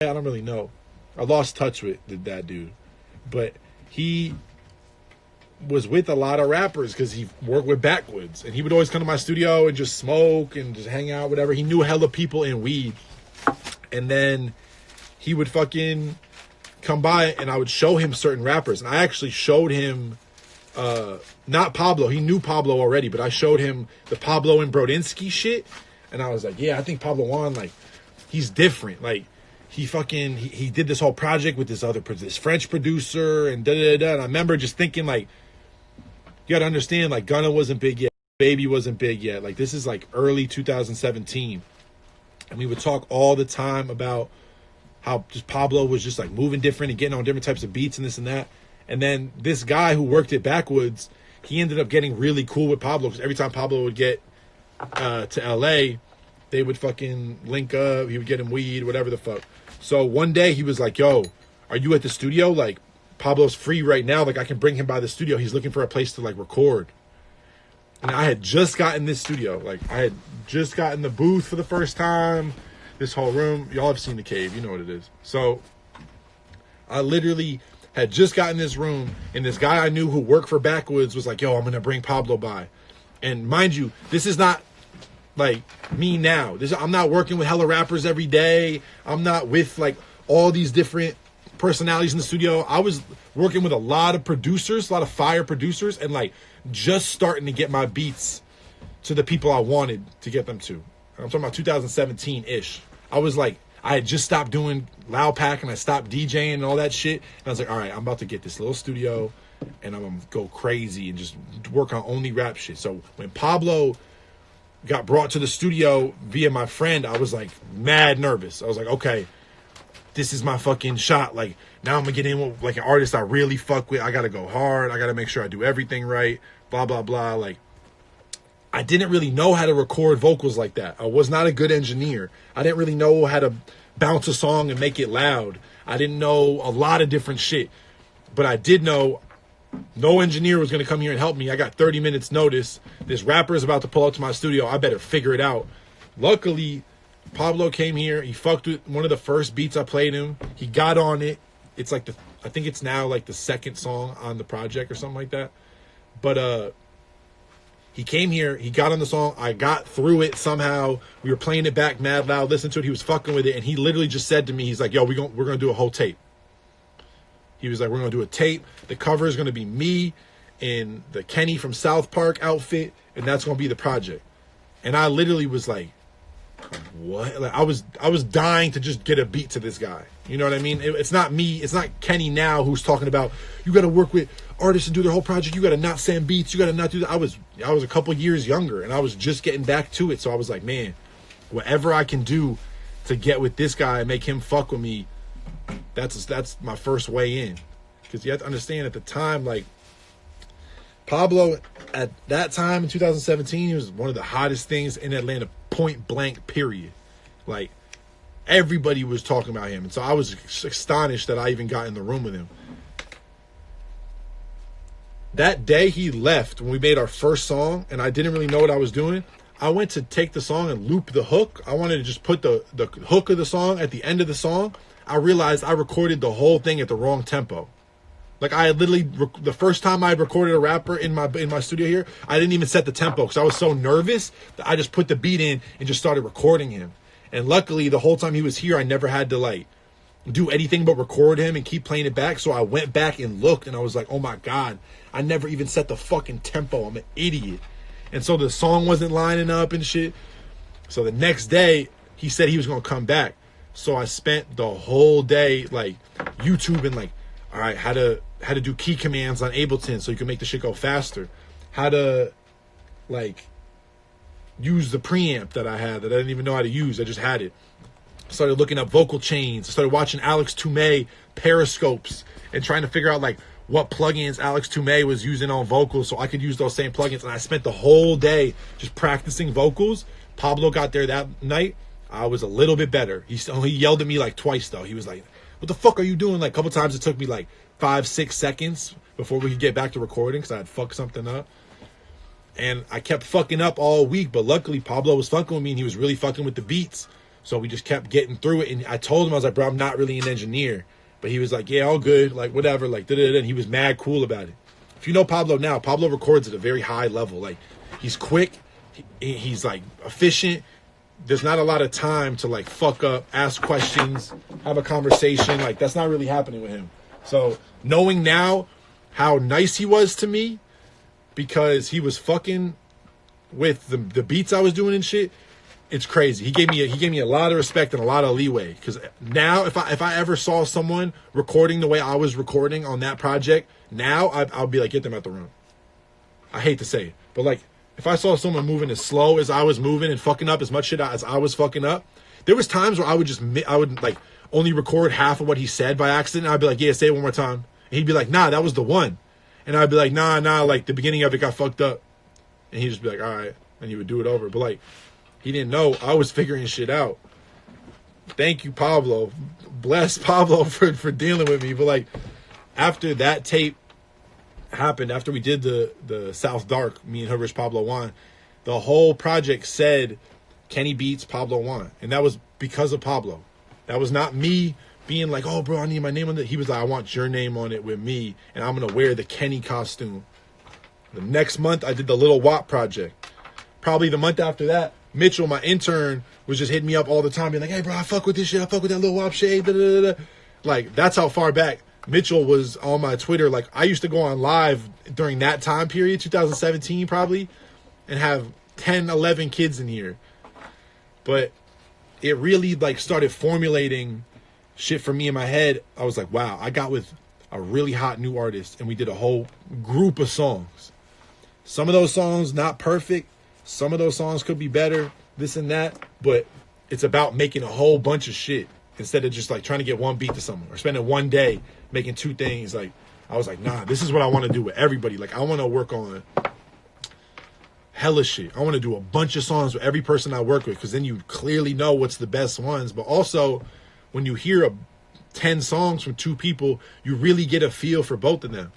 I don't really know. I lost touch with that dude, but he was with a lot of rappers because he worked with Backwoods, and he would always come to my studio and just smoke and just hang out, whatever. He knew hella people in weed, and then he would fucking come by, and I would show him certain rappers, and I actually showed him not Pablo. He knew Pablo already, but I showed him the Pablo and Brodinski shit, and I was like, yeah, I think Pablo Juan, like, he's different, like. He did this whole project with this French producer and da-da-da-da. And I remember just thinking, like, you gotta understand, like, Gunna wasn't big yet, Baby wasn't big yet. Like, this is like early 2017. And we would talk all the time about how just Pablo was just like moving different and getting on different types of beats and this and that. And then this guy who worked at Backwoods, he ended up getting really cool with Pablo, because every time Pablo would get to LA, they would fucking link up. He would get him weed, whatever the fuck. So one day he was like, yo, are you at the studio? Like, Pablo's free right now. Like, I can bring him by the studio. He's looking for a place to, like, record. And I had just gotten this studio. Like, I had just gotten the booth for the first time. This whole room. Y'all have seen the cave. You know what it is. So I literally had just gotten this room. And this guy I knew who worked for Backwoods was like, yo, I'm going to bring Pablo by. And mind you, this is not like me now. I'm not working with hella rappers every day. I'm not with like all these different personalities in the studio. I was working with a lot of producers, a lot of fire producers, and like just starting to get my beats to the people I wanted to get them to. I'm talking about 2017-ish. I was like, I had just stopped doing Loud Pack and I stopped DJing and all that shit. And I was like, all right, I'm about to get this little studio and I'm going to go crazy and just work on only rap shit. So when Pablo got brought to the studio via my friend, I was like mad nervous. I was like, okay, this is my fucking shot. Like, now I'm gonna get in with like an artist I really fuck with. I gotta go hard. I gotta make sure I do everything right. Blah, blah, blah. Like, I didn't really know how to record vocals like that. I was not a good engineer. I didn't really know how to bounce a song and make it loud. I didn't know a lot of different shit. But I did know no engineer was going to come here and help me. I got 30 minutes notice. This rapper is about to pull up to my studio. I better figure it out. Luckily, Pablo came here. He fucked with one of the first beats I played him. He got on it. It's like I think it's now like the second song on the project or something like that. But he came here. He got on the song. I got through it somehow. We were playing it back mad loud. Listened to it. He was fucking with it. And he literally just said to me, he's like, yo, we're going to do a whole tape. He was like, we're going to do a tape. The cover is going to be me in the Kenny from South Park outfit, and that's going to be the project. And I literally was like, what? Like, I was dying to just get a beat to this guy. You know what I mean? It's not me. It's not Kenny now who's talking about, you got to work with artists and do their whole project. You got to not send beats. You got to not do that. I was a couple years younger, and I was just getting back to it. So I was like, man, whatever I can do to get with this guy and make him fuck with me, that's my first way in. Because you have to understand, at the time, like, Pablo at that time in 2017, he was one of the hottest things in Atlanta, point blank, period. Like, everybody was talking about him. And so I was astonished that I even got in the room with him. That day he left, when we made our first song, and I didn't really know what I was doing, I went to take the song and loop the hook. I wanted to just put the hook of the song at the end of the song. I realized I recorded the whole thing at the wrong tempo. Like, I had literally, the first time I had recorded a rapper in my studio here, I didn't even set the tempo because I was so nervous that I just put the beat in and just started recording him. And luckily, the whole time he was here, I never had to, like, do anything but record him and keep playing it back. So I went back and looked, and I was like, oh my God, I never even set the fucking tempo. I'm an idiot. And so the song wasn't lining up and shit. So the next day, he said he was going to come back. So I spent the whole day, like, YouTubing, like, all right, how to do key commands on Ableton so you can make the shit go faster. How to, like, use the preamp that I had that I didn't even know how to use. I just had it. Started looking up vocal chains. I started watching Alex Toomey periscopes and trying to figure out, like, what plugins Alex Toomey was using on vocals so I could use those same plugins. And I spent the whole day just practicing vocals. Pablo got there that night. I was a little bit better. He yelled at me like twice, though. He was like, what the fuck are you doing? Like, a couple times it took me like 5-6 seconds before we could get back to recording because I had fucked something up. And I kept fucking up all week, but luckily Pablo was fucking with me and he was really fucking with the beats. So we just kept getting through it. And I told him, I was like, bro, I'm not really an engineer. But he was like, yeah, all good. Like, whatever. Like, da-da-da. And he was mad cool about it. If you know Pablo now, Pablo records at a very high level. Like, he's quick. He's, like, efficient. There's not a lot of time to, like, fuck up, ask questions, have a conversation. Like, that's not really happening with him. So, knowing now how nice he was to me because he was fucking with the beats I was doing and shit, it's crazy. He gave me a lot of respect and a lot of leeway. Because now, if I ever saw someone recording the way I was recording on that project, now I'll be like, get them out the room. I hate to say it, but like, if I saw someone moving as slow as I was moving and fucking up as much shit as I was fucking up, there was times where I would like only record half of what he said by accident. And I'd be like, yeah, say it one more time. And he'd be like, nah, that was the one. And I'd be like, nah, like the beginning of it got fucked up. And he'd just be like, all right. And he would do it over. But like, he didn't know I was figuring shit out. Thank you, Pablo. Bless Pablo for dealing with me. But like, after that tape happened, after we did the South Dark, me and Hoodrich, Pablo, Juan, the whole project said Kenny Beats, Pablo, Juan. And that was because of Pablo. That was not me being like, oh, bro, I need my name on it. He was like, I want your name on it with me, and I'm going to wear the Kenny costume. The next month, I did the Little WAP project. Probably the month after that, Mitchell, my intern, was just hitting me up all the time, being like, hey, bro, I fuck with this shit. I fuck with that Little WAP shit. Da, da, da, da. Like, that's how far back Mitchell was on my Twitter. Like, I used to go on live during that time period, 2017 probably, and have 10, 11 kids in here. But it really, like, started formulating shit for me in my head. I was like, wow, I got with a really hot new artist, and we did a whole group of songs. Some of those songs, not perfect. Some of those songs could be better, this and that, but it's about making a whole bunch of shit instead of just like trying to get one beat to someone or spending one day making two things. Like, I was like, nah, this is what I want to do with everybody. Like, I want to work on hella shit. I want to do a bunch of songs with every person I work with, because then you clearly know what's the best ones. But also, when you hear 10 songs from two people, you really get a feel for both of them.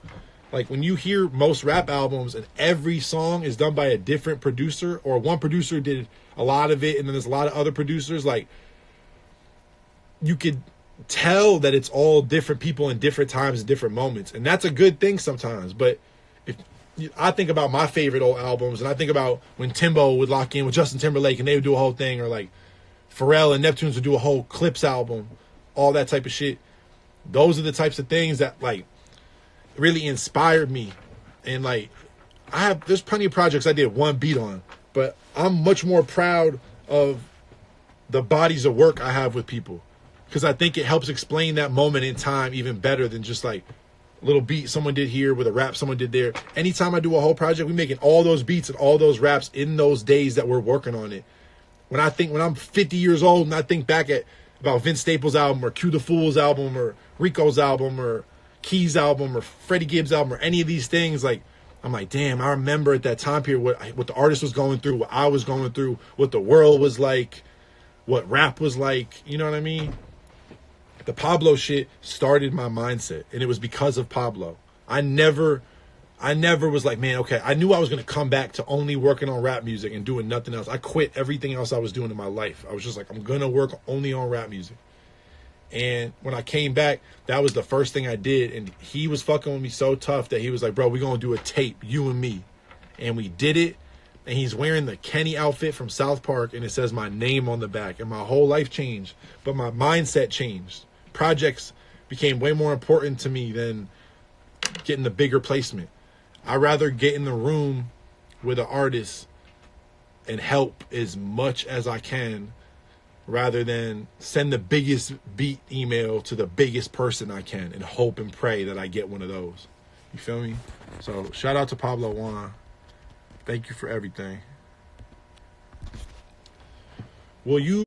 Like, when you hear most rap albums and every song is done by a different producer, or one producer did a lot of it and then there's a lot of other producers, like, you could tell that it's all different people in different times and different moments. And that's a good thing sometimes. But if I think about my favorite old albums, and I think about when Timbo would lock in with Justin Timberlake and they would do a whole thing, or like Pharrell and Neptunes would do a whole Clips album, all that type of shit. Those are the types of things that, like, really inspired me. And like, there's plenty of projects I did one beat on, but I'm much more proud of the bodies of work I have with people, because I think it helps explain that moment in time even better than just like a little beat someone did here with a rap someone did there. Anytime I do a whole project, we making all those beats and all those raps in those days that we're working on it. When I'm 50 years old and I think back about Vince Staples' album, or Q the Fool's album, or Rico's album, or Key's album, or Freddie Gibbs' album, or any of these things, like, I'm like, damn, I remember at that time period what the artist was going through, what I was going through, what the world was like, what rap was like. You know what I mean? The Pablo shit started my mindset, and it was because of Pablo. I never was like, man, okay, I knew I was going to come back to only working on rap music and doing nothing else. I quit everything else I was doing in my life. I was just like, I'm going to work only on rap music. And when I came back, that was the first thing I did. And he was fucking with me so tough that he was like, bro, we're going to do a tape, you and me. And we did it. And he's wearing the Kenny outfit from South Park, and it says my name on the back. And my whole life changed. But my mindset changed. Projects became way more important to me than getting the bigger placement. I'd rather get in the room with an artist and help as much as I can, rather than send the biggest beat email to the biggest person I can and hope and pray that I get one of those. You feel me? So shout out to Pablo Juan. Thank you for everything. Will you